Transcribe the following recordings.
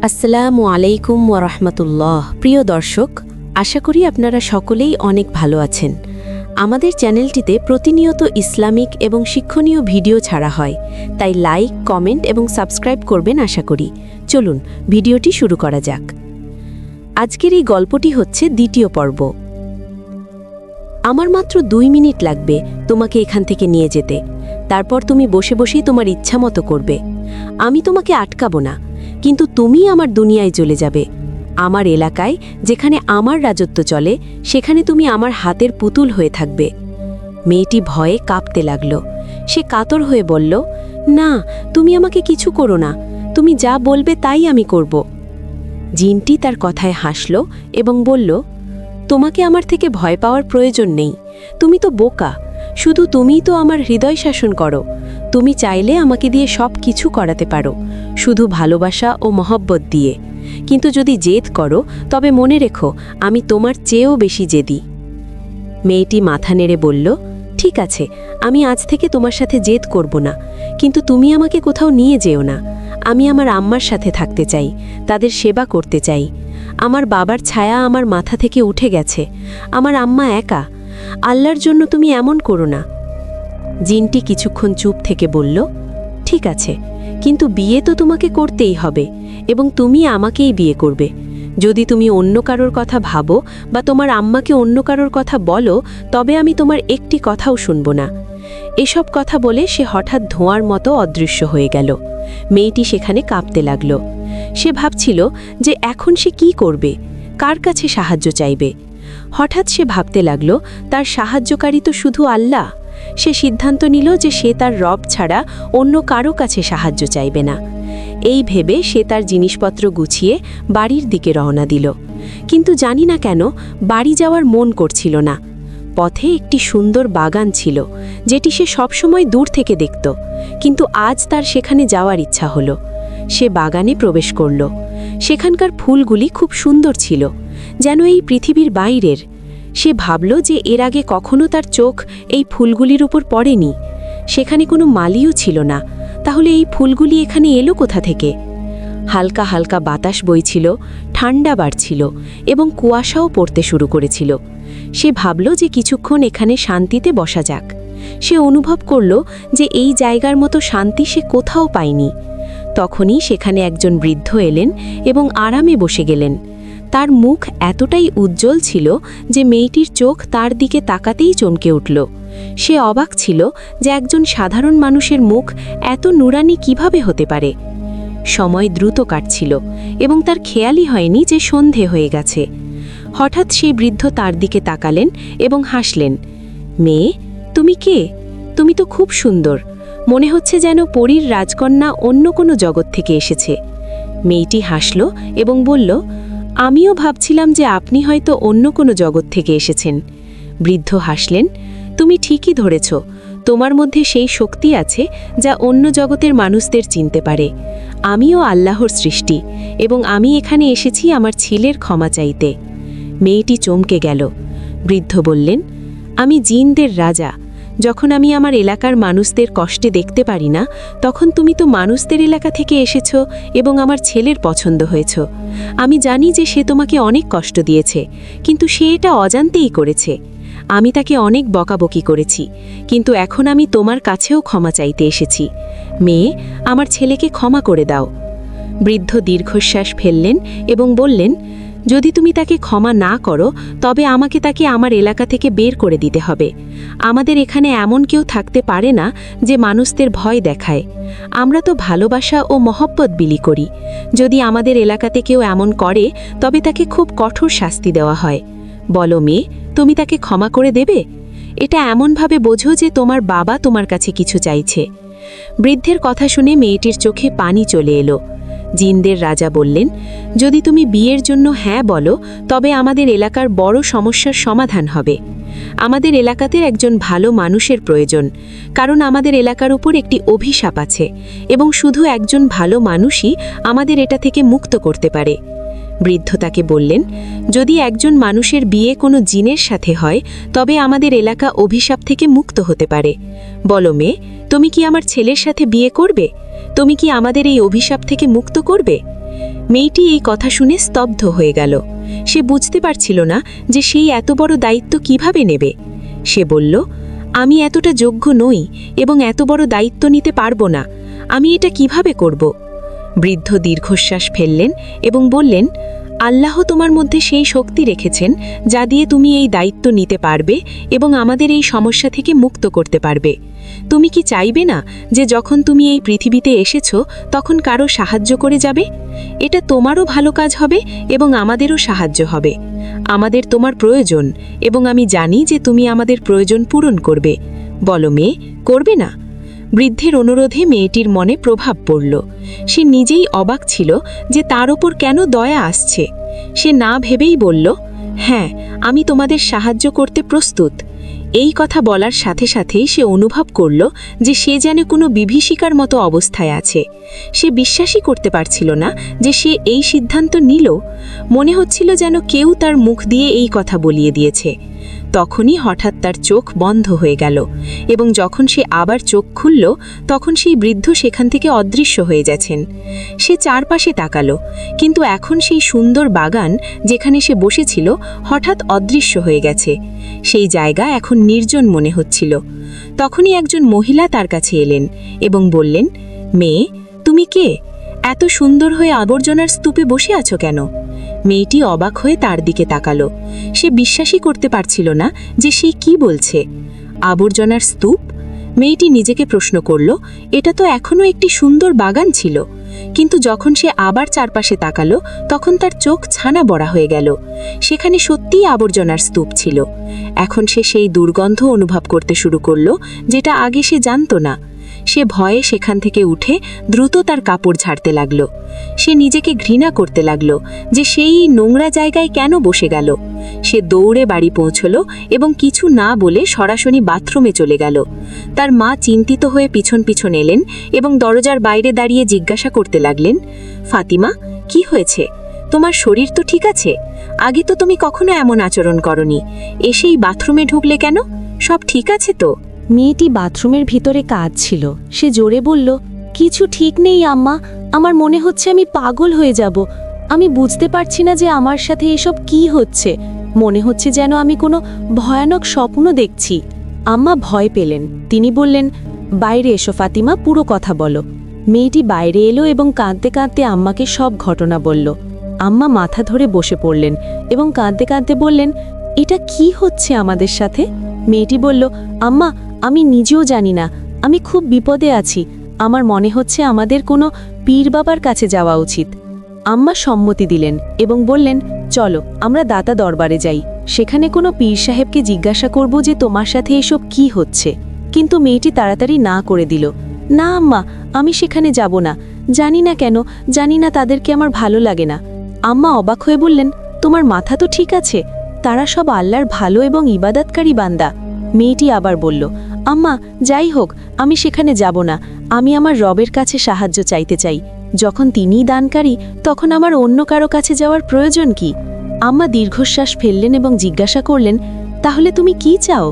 আসসালামু আলাইকুম ওয়ারাহমাতুল্লাহ। প্রিয় দর্শক, আশা করি আপনারা সকলেই অনেক ভালো আছেন। আমাদের চ্যানেলটিতে প্রতিনিয়ত ইসলামিক এবং শিক্ষণীয় ভিডিও ছাড়া হয়, তাই লাইক, কমেন্ট এবং সাবস্ক্রাইব করবেন আশা করি। চলুন ভিডিওটি শুরু করা যাক। আজকের এই গল্পটি হচ্ছে দ্বিতীয় পর্ব। আমার মাত্র 2 মিনিট লাগবে তোমাকে এখান থেকে নিয়ে যেতে। তারপর তুমি বসে বসেই তোমার ইচ্ছা মতো করবে। আমি তোমাকে আটকাবো না, কিন্তু তুমি আমার দুনিয়ায় চলে যাবে। আমার এলাকায়, যেখানে আমার রাজত্ব চলে, সেখানে তুমি আমার হাতের পুতুল হয়ে থাকবে। মেয়েটি ভয়ে কাঁপতে লাগল। সে কাতর হয়ে বলল, না, তুমি আমাকে কিছু করো না। তুমি যা বলবে তাই আমি করব। জিনটি তার কথায় হাসল এবং বলল, তোমাকে আমার থেকে ভয় পাওয়ার প্রয়োজন নেই। তুমি তো বোকা। শুধু তুমিই তো আমার হৃদয় শাসন করো। তুমি চাইলে আমাকে দিয়ে সব কিছু করাতে পারো, শুধু ভালোবাসা ও মহব্বত দিয়ে। কিন্তু যদি জেদ করো, তবে মনে রেখো আমি তোমার চেয়েও বেশি জেদি। মেয়েটি মাথা নেড়ে বলল, ঠিক আছে, আমি আজ থেকে তোমার সাথে জেদ করব না, কিন্তু তুমি আমাকে কোথাও নিয়ে যেও না। আমি আমার আম্মার সাথে থাকতে চাই, তাদের সেবা করতে চাই। আমার বাবার ছায়া আমার মাথা থেকে উঠে গেছে। আমার আম্মা একা। আল্লাহর জন্য তুমি এমন করো না। জিনটি কিছুক্ষণ চুপ থেকে বলল, ঠিক আছে, কিন্তু বিয়ে তো তোমাকে করতেই হবে, এবং তুমি আমাকেই বিয়ে করবে। যদি তুমি অন্য কারোর কথা ভাবো বা তোমার আম্মাকে অন্য কারোর কথা বলো, তবে আমি তোমার একটি কথাও শুনব না। এসব কথা বলে সে হঠাৎ ধোঁয়ার মতো অদৃশ্য হয়ে গেল। মেয়েটি সেখানে কাঁপতে লাগল। সে ভাবছিল যে এখন সে কি করবে, কার কাছে সাহায্য চাইবে। হঠাৎ সে ভাবতে লাগল, তার সাহায্যকারী তো শুধু আল্লাহ। সে সিদ্ধান্ত নিল যে সে তার রব ছাড়া অন্য কারো কাছে সাহায্য চাইবে না। এই ভেবে সে তার জিনিসপত্র গুছিয়ে বাড়ির দিকে রওনা দিল। কিন্তু জানি না কেন বাড়ি যাওয়ার মন করছিল না। পথে একটি সুন্দর বাগান ছিল, যেটি সে সবসময় দূর থেকে দেখত, কিন্তু আজ তার সেখানে যাওয়ার ইচ্ছা হলো। সে বাগানে প্রবেশ করল। সেখানকার ফুলগুলি খুব সুন্দর ছিল, যেন এই পৃথিবীর বাইরের। সে ভাবল যে এর আগে কখনো তার চোখ এই ফুলগুলির উপর পড়েনি। সেখানে কোনো মালিও ছিল না, তাহলে এই ফুলগুলি এখানে এলো কোথা থেকে? হালকা হালকা বাতাস বইছিল, ঠান্ডা বাড়ছিল এবং কুয়াশাও পড়তে শুরু করেছিল। সে ভাবল যে কিছুক্ষণ এখানে শান্তিতে বসা যাক। সে অনুভব করল যে এই জায়গার মতো শান্তি সে কোথাও পায়নি। তখনই সেখানে একজন বৃদ্ধ এলেন এবং আরামে বসে গেলেন। তার মুখ এতটাই উজ্জ্বল ছিল যে মেয়েটির চোখ তার দিকে তাকাতেই চমকে উঠল। সে অবাক ছিল যে একজন সাধারণ মানুষের মুখ এত নুরানি কিভাবে হতে পারে। সময় দ্রুত কাটছিল এবং তার খেয়ালই হয়নি যে সন্ধে হয়ে গেছে। হঠাৎ সেই বৃদ্ধ তার দিকে তাকালেন এবং হাসলেন। মেয়ে, তুমি কে? তুমি তো খুব সুন্দর। মনে হচ্ছে যেন পরীর রাজকন্যা অন্য কোনো জগৎ থেকে এসেছে। মেয়েটি হাসল এবং বলল, আমিও ভাবছিলাম যে আপনি হয়তো অন্য কোনো জগৎ থেকে এসেছেন। বৃদ্ধ হাসলেন, তুমি ঠিকই ধরেছ। তোমার মধ্যে সেই শক্তি আছে যা অন্য জগতের মানুষদের চিনতে পারে। আমিও আল্লাহর সৃষ্টি, এবং আমি এখানে এসেছি আমার ছেলের ক্ষমা চাইতে। মেয়েটি চমকে গেল। বৃদ্ধ বললেন, আমি জিনদের রাজা। যখন আমি আমার এলাকার মানুষদের কষ্টে দেখতে পারি না, তখন তুমি তো মানুষদের এলাকা থেকে এসেছ এবং আমার ছেলের পছন্দ হয়েছ। আমি জানি যে সে তোমাকে অনেক কষ্ট দিয়েছে, কিন্তু সে এটা অজান্তেই করেছে। আমি তাকে অনেক বকাবকি করেছি, কিন্তু এখন আমি তোমার কাছেও ক্ষমা চাইতে এসেছি। মেয়ে, আমার ছেলেকে ক্ষমা করে দাও। বৃদ্ধ দীর্ঘশ্বাস ফেললেন এবং বললেন, যদি তুমি তাকে ক্ষমা না করো, তবে আমাকে তাকে আমার এলাকা থেকে বের করে দিতে হবে। আমাদের এখানে এমন কেউ থাকতে পারে না যে মানুষদের ভয় দেখায়। আমরা তো ভালোবাসা ও মহব্বত বিলি করি। যদি আমাদের এলাকাতে কেউ এমন করে, তবে তাকে খুব কঠোর শাস্তি দেওয়া হয়। বলো মেয়ে, তুমি তাকে ক্ষমা করে দেবে? এটা এমনভাবে বোঝো যে তোমার বাবা তোমার কাছে কিছু চাইছে। বৃদ্ধের কথা শুনে মেয়েটির চোখে পানি চলে এলো। জিনদের রাজা বললেন, যদি তুমি বিয়ের জন্য হ্যাঁ বলো, তবে আমাদের এলাকার বড় সমস্যার সমাধান হবে। আমাদের এলাকাতে একজন ভালো মানুষের প্রয়োজন, কারণ আমাদের এলাকার উপর একটি অভিশাপ আছে, এবং শুধু একজন ভালো মানুষই আমাদের এটা থেকে মুক্ত করতে পারে। বৃদ্ধ তাকে বললেন, যদি একজন মানুষের বিয়ে কোনো জিনের সাথে হয়, তবে আমাদের এলাকা অভিশাপ থেকে মুক্ত হতে পারে। বলো মেয়ে, তুমি কি আমার ছেলের সাথে বিয়ে করবে? তুমি কি আমাদের এই অভিশাপ থেকে মুক্ত করবে? মেয়েটি এই কথা শুনে স্তব্ধ হয়ে গেল। সে বুঝতে পারছিল না যে সেই এত বড় দায়িত্ব কিভাবে নেবে। সে বলল, আমি এতটা যোগ্য নই এবং এত বড় দায়িত্ব নিতে পারবো না। আমি এটা কিভাবে করব? বৃদ্ধ দীর্ঘশ্বাস ফেললেন এবং বললেন, আল্লাহ তোমার মধ্যে সেই শক্তি রেখেছেন যা দিয়ে তুমি এই দায়িত্ব নিতে পারবে এবং আমাদের এই সমস্যা থেকে মুক্ত করতে পারবে। তুমি কি চাইবে না যে যখন তুমি এই পৃথিবীতে এসেছো তখন কারো সাহায্য করে যাবে? এটা তোমারও ভালো কাজ হবে এবং আমাদেরও সাহায্য হবে। আমাদের তোমার প্রয়োজন এবং আমি জানি যে তুমি আমাদের প্রয়োজন পূরণ করবে। বলো মেয়ে, করবে না? বৃদ্ধের অনুরোধে মেয়েটির মনে প্রভাব পড়ল। সে নিজেই অবাক ছিল যে তার ওপর কেন দয়া আসছে। সে না ভেবেই বলল, হ্যাঁ, আমি তোমাদের সাহায্য করতে প্রস্তুত। এই কথা বলার সাথে সাথেই সে অনুভব করল যে সে যেন কোনো বিভীষিকার মতো অবস্থায় আছে। সে বিশ্বাসই করতে পারছিল না যে সে এই সিদ্ধান্ত নিল। মনে হচ্ছিল যেন কেউ তার মুখ দিয়ে এই কথা বলিয়ে দিয়েছে। তখনই হঠাৎ তার চোখ বন্ধ হয়ে গেল এবং যখন সে আবার চোখ খুলল তখন সেই বৃদ্ধ সেখান থেকে অদৃশ্য হয়ে গেছেন। সে চারপাশে তাকালো, কিন্তু এখন সেই সুন্দর বাগান যেখানে সে বসেছিল হঠাৎ অদৃশ্য হয়ে গেছে। সেই জায়গা এখন নির্জন মনে হচ্ছিল। তখনই একজন মহিলা তার কাছে এলেন এবং বললেন, মেয়ে, তুমি কে? এত সুন্দর হয়ে আবর্জনার স্তূপে বসে আছো কেন? মেয়েটি অবাক হয়ে তার দিকে তাকালো। সে বিশ্বাসই করতে পারছিল না যে সে কি বলছে। আবর্জনার স্তূপ? মেয়েটি নিজেকে প্রশ্ন করল, এটা তো এখনও একটি সুন্দর বাগান ছিল। কিন্তু যখন সে আবার চারপাশে তাকালো তখন তার চোখ ছানা বড়া হয়ে গেল। সেখানে সত্যিই আবর্জনার স্তূপ ছিল। এখন সে সেই দুর্গন্ধ অনুভব করতে শুরু করলো যেটা আগে সে জানত না। সে ভয়ে সেখান থেকে উঠে দ্রুত তার কাপড় ঝাড়তে লাগলো। সে নিজেকে ঘৃণা করতে লাগলো যে সেই নোংরা জায়গায় কেন বসে গেল। সে দৌড়ে বাড়ি পৌঁছল এবং কিছু না বলে সরাসরি বাথরুমে চলে গেল। তার মা চিন্তিত হয়ে পিছন পিছন এলেন এবং দরজার বাইরে দাঁড়িয়ে জিজ্ঞাসা করতে লাগলেন, ফাতিমা, কি হয়েছে? তোমার শরীর তো ঠিক আছে? আগে তো তুমি কখনো এমন আচরণ করনি। এসেই বাথরুমে ঢুকলে কেন? সব ঠিক আছে তো? মেয়েটি বাথরুমের ভিতরে কাঁদছিল। সে জোরে বলল, কিছু ঠিক নেই আম্মা, আমার মনে হচ্ছে আমি পাগল হয়ে যাব। আমি বুঝতে পারছি না যে আমার সাথে এসব কি হচ্ছে। মনে হচ্ছে যেন আমি কোনো ভয়ানক স্বপ্ন দেখছি। আম্মা ভয় পেলেন। তিনি বললেন, বাইরে এসো ফাতিমা, পুরো কথা বলো। মেয়েটি বাইরে এলো এবং কাঁদতে কাঁদতে আম্মাকে সব ঘটনা বলল। আম্মা মাথা ধরে বসে পড়লেন এবং কাঁদতে কাঁদতে বললেন, এটা কি হচ্ছে আমাদের সাথে? মেয়েটি বলল, আম্মা, আমি নিজেও জানি না। আমি খুব বিপদে আছি। আমার মনে হচ্ছে আমাদের কোনো পীর বাবার কাছে যাওয়া উচিত। আম্মা সম্মতি দিলেন এবং বললেন, চলো আমরা দাতা দরবারে যাই। সেখানে কোনো পীর সাহেবকে জিজ্ঞাসা করব যে তোমার সাথে এসব কি হচ্ছে। কিন্তু মেয়েটি তাড়াতাড়ি না করে দিল। না আম্মা, আমি সেখানে যাব না। জানি না কেন, জানি না, তাদেরকে আমার ভালো লাগে না। আম্মা অবাক হয়ে বললেন, তোমার মাথা তো ঠিক আছে। তারা সব আল্লাহর ভালো এবং ইবাদতকারী বান্দা। মেয়েটি আবার বলল, আম্মা, যাই হোক, আমি সেখানে যাব না। আমি আমার রবের কাছে সাহায্য চাইতে চাই। যখন তিনিই দানকারী তখন আমার অন্য কারো কাছে যাওয়ার প্রয়োজন কি? আম্মা দীর্ঘশ্বাস ফেললেন এবং জিজ্ঞাসা করলেন, তাহলে তুমি কি চাও?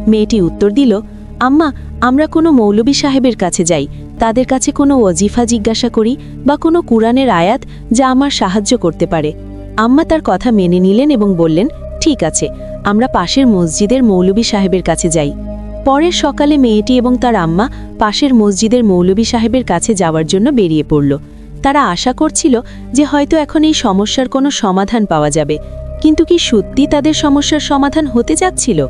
মেয়েটি উত্তর দিল, আম্মা, আমরা কোনো মৌলবী সাহেবের কাছে যাই। তাদের কাছে কোনো ওয়াজিফা জিজ্ঞাসা করি বা কোনো কুরআনের আয়াত যা আমার সাহায্য করতে পারে। আম্মা তার কথা মেনে নিলেন এবং বললেন, ঠিক আছে, আমরা পাশের মসজিদের মৌলবী সাহেবের কাছে যাই। পরের সকালে মেয়েটি এবং তার আম্মা পাশের মসজিদের মৌলবী সাহেবের কাছে যাওয়ার জন্য বেরিয়ে পড়ল। তারা আশা করছিল যে হয়তো এখন এই সমস্যার কোনো সমাধান পাওয়া যাবে। কিন্তু কি সত্যি তাদের সমস্যার সমাধান হতে যাচ্ছিল?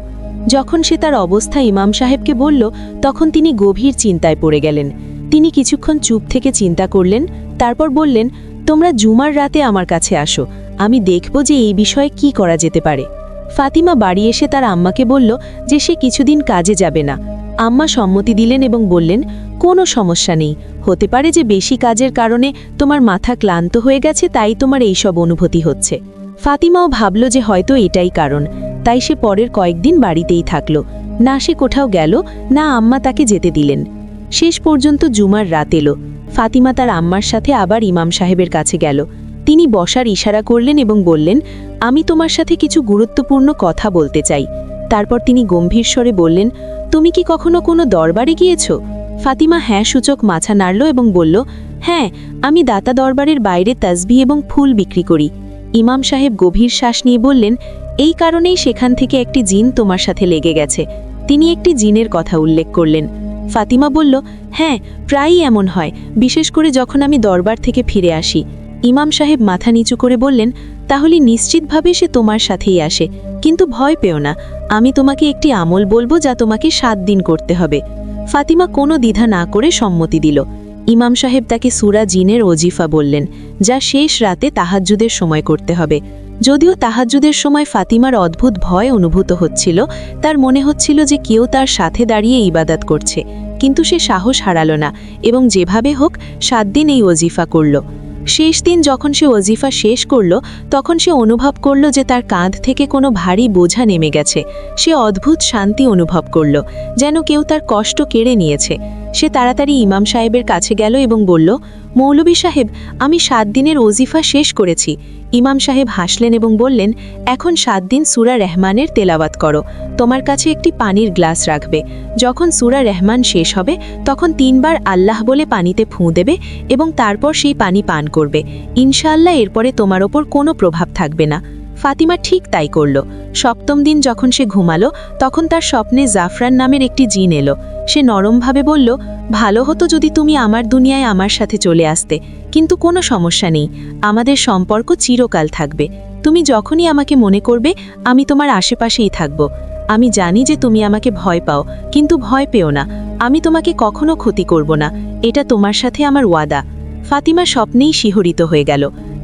যখন সে তার অবস্থা ইমাম সাহেবকে বলল তখন তিনি গভীর চিন্তায় পড়ে গেলেন। তিনি কিছুক্ষণ চুপ থেকে চিন্তা করলেন, তারপর বললেন, তোমরা জুমার রাতে আমার কাছে আসো। আমি দেখব যে এই বিষয়ে কি করা যেতে পারে। ফাতিমা বাড়ি এসে তার আম্মাকে বলল যে সে কিছুদিন কাজে যাবে না। আম্মা সম্মতি দিলেন এবং বললেন, কোনো সমস্যা নেই। হতে পারে যে বেশি কাজের কারণে তোমার মাথা ক্লান্ত হয়ে গেছে, তাই তোমার এইসব অনুভূতি হচ্ছে। ফাতিমাও ভাবল যে হয়তো এটাই কারণ, তাই সে পরের কয়েকদিন বাড়িতেই থাকল। না সে কোথাও গেল, না আম্মা তাকে যেতে দিলেন। শেষ পর্যন্ত জুমার রাত এলো। ফাতিমা তার আম্মার সাথে আবার ইমাম সাহেবের কাছে গেল। তিনি বসার ইশারা করলেন এবং বললেন, আমি তোমার সাথে কিছু গুরুত্বপূর্ণ কথা বলতে চাই। তারপর তিনি গম্ভীর স্বরে বললেন, তুমি কি কখনো কোনো দরবারে গিয়েছ? ফাতিমা হ্যাঁ সূচক মাথা নাড়ল এবং বলল, হ্যাঁ, আমি দাতা দরবারের বাইরে তাসবিহ এবং ফুল বিক্রি করি। ইমাম সাহেব গভীর শ্বাস নিয়ে বললেন, এই কারণেই সেখান থেকে একটি জিন তোমার সাথে লেগে গেছে। তিনি একটি জিনের কথা উল্লেখ করলেন। ফাতিমা বলল, হ্যাঁ, প্রায়ই এমন হয়, বিশেষ করে যখন আমি দরবার থেকে ফিরে আসি। ইমাম সাহেব মাথা নিচু করে বললেন, তাহলে নিশ্চিতভাবে সে তোমার সাথেই আসে, কিন্তু ভয় পেও না, আমি তোমাকে একটি আমল বলবো যা তোমাকে 7 দিন করতে হবে। ফাতিমা কোনো দ্বিধা না করে সম্মতি দিল। ইমাম সাহেব তাকে সূরা জিনের ওজিফা বললেন, যা শেষ রাতে তাহাজ্জুদের সময় করতে হবে। যদিও তাহাজ্জুদের সময় ফাতিমার অদ্ভুত ভয় অনুভূত হচ্ছিল, তার মনে হচ্ছিল যে কেউ তার সাথে দাঁড়িয়ে ইবাদত করছে, কিন্তু সে সাহস হারালো না এবং যেভাবে হোক 7 দিন এই ওজিফা করল। শেষ দিন যখন সে ওজিফা শেষ করল, তখন সে অনুভব করল যে তার কাঁধ থেকে কোনো ভারী বোঝা নেমে গেছে। সে অদ্ভুত শান্তি অনুভব করল, যেন কেউ তার কষ্ট কেড়ে নিয়েছে। সে তাড়াতাড়ি ইমাম সাহেবের কাছে গেল এবং বলল, মৌলভী সাহেব, আমি 7 দিনের ওজিফা শেষ করেছি। ইমাম সাহেব হাসলেন এবং বললেন, এখন 7 দিন সূরা রহমানের তেলাওয়াত করো। তোমার কাছে একটি পানির গ্লাস রাখবে। যখন সূরা রহমান শেষ হবে, তখন 3 বার আল্লাহ বলে পানিতে ফুঁ দেবে এবং তারপর সেই পানি পান করবে। ইনশাআল্লাহ এরপরে তোমার ওপর কোনো প্রভাব থাকবে না। ফাতিমা ঠিক তাই করল। 7ম দিন যখন সে ঘুমালো, তখন তার স্বপ্নে জাফরান নামের একটি জিন এলো। সে নরমভাবে বলল, ভালো হতো যদি তুমি আমার দুনিয়ায় আমার সাথে চলে আসতে, কিন্তু কোনো সমস্যা নেই, আমাদের সম্পর্ক চিরকাল থাকবে। তুমি যখনই আমাকে মনে করবে, আমি তোমার আশেপাশেই থাকব। আমি জানি যে তুমি আমাকে ভয় পাও, কিন্তু ভয় পেও না, আমি তোমাকে কখনো ক্ষতি করব না, এটা তোমার সাথে আমার ওয়াদা। ফাতিমা স্বপ্নেই শিহরিত হয়ে গেল।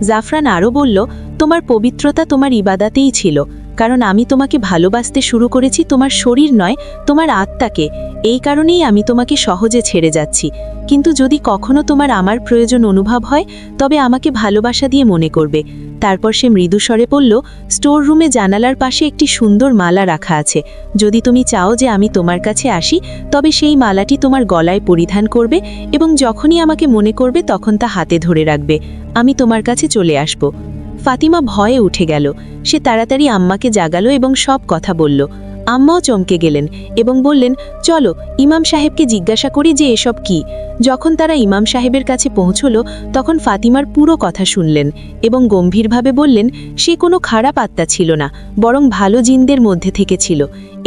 জাফরান আরও বলল, তোমার পবিত্রতা তোমার ইবাদাতেই ছিল, কারণ আমি তোমাকে ভালোবাসতে শুরু করেছি তোমার শরীর নয়, তোমার আত্মাকে। এই কারণেই আমি তোমাকে সহজে ছেড়ে যাচ্ছি, কিন্তু যদি কখনো তোমার আমার প্রয়োজন অনুভব হয়, তবে আমাকে ভালোবাসা দিয়ে মনে করবে। তারপর সে মৃদুস্বরে বলল, স্টোর রুমে জানালার পাশে একটি সুন্দর মালা রাখা আছে। যদি তুমি চাও যে আমি তোমার কাছে আসি, তবে সেই মালাটি তোমার গলায় পরিধান করবে এবং যখনই আমাকে মনে করবে তখন তা হাতে ধরে রাখবে। আমি তোমার কাছে চলে আসব। ফাতিমা ভয়ে উঠে গেল। সে তাড়াতাড়ি আম্মাকে জাগালো এবং সব কথা বলল। আম্মাও চমকে গেলেন এবং বললেন, চলো ইমাম সাহেবকে জিজ্ঞাসা করি যে এসব কি। যখন তারা ইমাম সাহেবের কাছে পৌঁছল, তখন ফাতিমার পুরো কথা শুনলেন এবং গম্ভীরভাবে বললেন, সে কোনো খারাপ আত্মা ছিল না, বরং ভালো জিনদের মধ্যে থেকে ছিল।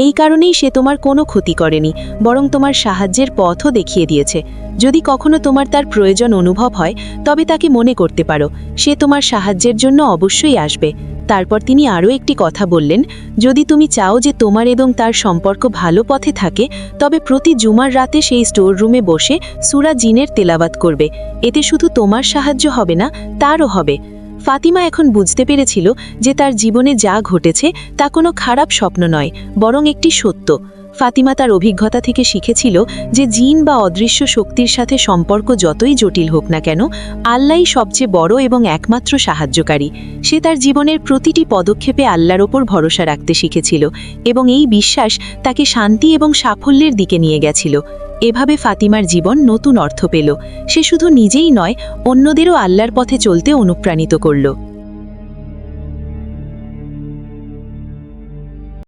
এই কারণেই সে তোমার কোনো ক্ষতি করেনি, বরং তোমার সাহায্যের পথও দেখিয়ে দিয়েছে। যদি কখনো তোমার তার প্রয়োজন অনুভব হয়, তবে তাকে মনে করতে পারো, সে তোমার সাহায্যের জন্য অবশ্যই আসবে। তারপর তিনি আরও একটি কথা বললেন, যদি তুমি চাও যে তোমার এবং তার সম্পর্ক ভালো পথে থাকে, তবে প্রতি জুমার রাতে সেই স্টোর রুমে বসে সূরা জিনের তেলাওয়াত করবে। এতে শুধু তোমার সাহায্য হবে না, তারও হবে। ফাতিমা এখন বুঝতে পেরেছিল যে তার জীবনে যা ঘটেছে তা কোনো খারাপ স্বপ্ন নয়, বরং একটি সত্য। ফাতিমা তার অভিজ্ঞতা থেকে শিখেছিল যে জিন বা অদৃশ্য শক্তির সাথে সম্পর্ক যতই জটিল হোক না কেন, আল্লাহই সবচেয়ে বড় এবং একমাত্র সাহায্যকারী। সে তার জীবনের প্রতিটি পদক্ষেপে আল্লাহর ওপর ভরসা রাখতে শিখেছিল এবং এই বিশ্বাস তাকে শান্তি এবং সাফল্যের দিকে নিয়ে গেছিল। এভাবে ফাতিমার জীবন নতুন অর্থ পেল। সে শুধু নিজেই নয়, অন্যদেরও আল্লাহর পথে চলতে অনুপ্রাণিত করল।